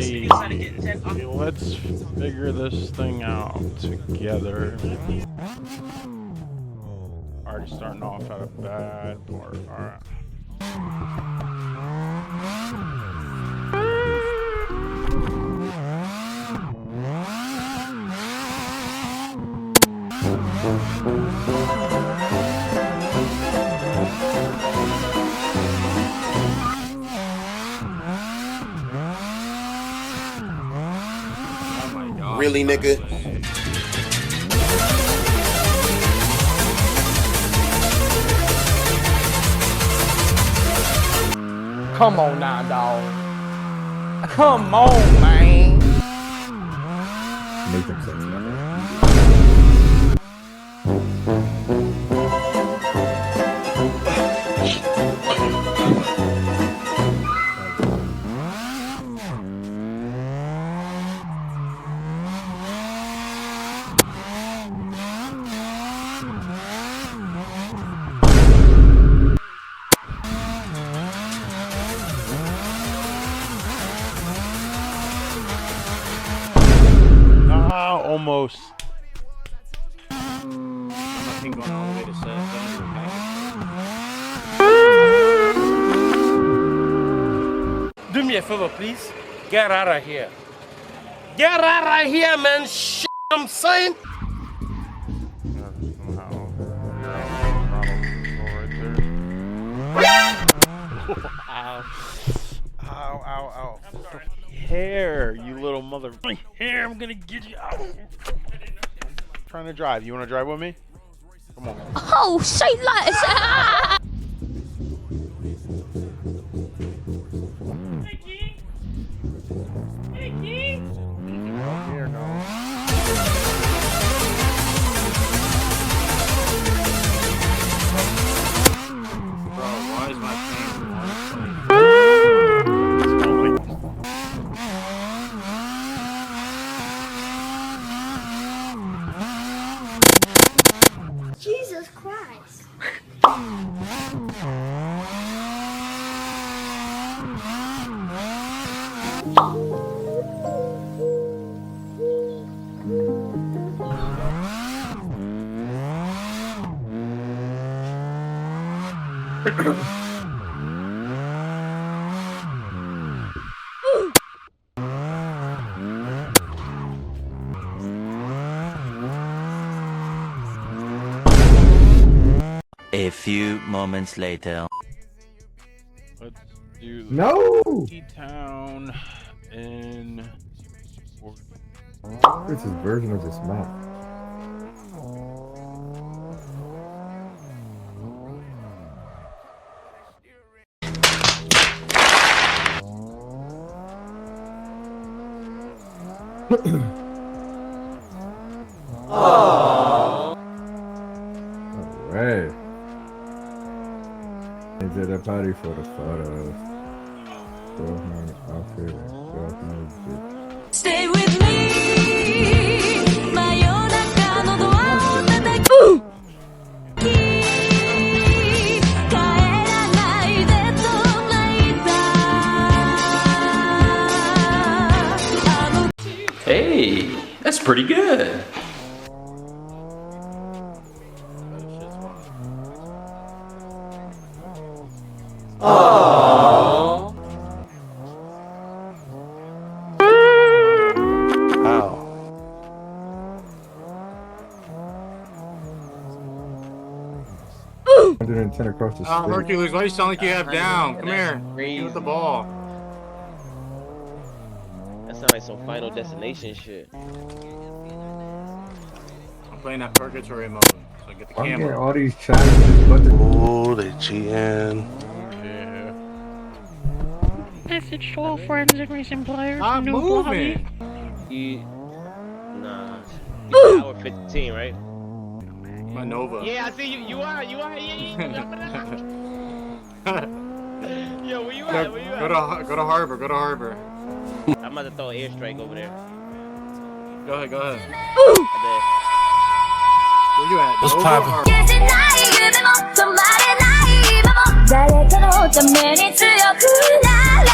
Hey, let's figure this thing out together. Already starting off at a bad part. Alright. Really, nigga? Come on now, dog. Come on, man. Make them sense now. Ah, almost. Nothing going all the way to Do me a favor, please. Get out of here. Get out of here, man. Shit, I'm saying. Ow. Ow, ow, ow. Hair, you little mother. My hair, I'm gonna get you out. Trying to drive. You wanna drive with me? Come on. Oh, say less. Here, no. Bro, why is my phone Jesus Christ. A few moments later. Let's do the No! town in. What's his version of this map? Alright. Into the party for the photos. Girl, my outfit. Girl, my bitch. Stay with me. 真夜中のドアを叩き帰らないでと泣いた Hey, that's pretty good. Ow. 110 across the Oh, state. Hercules, why you sound like you have down? Come here. Get with the ball. That sounds like some Final Destination shit. I'm playing that purgatory mode, so I get the I'm getting camera. all these challenges, but Oh, they cheating. Yeah. Message to all friends and recent players. I'm new moving. Nah. You hour 15, right? My Nova. Yeah, I see you. You are. Yeah. Yo, where you at? Where you Go at? to harbor. Go to harbor. I'm about to throw an airstrike over there. Go ahead. Go ahead. I Where you at? What's Nova poppin'? or- 消せない夢も止まれない今も誰かのために強くなれ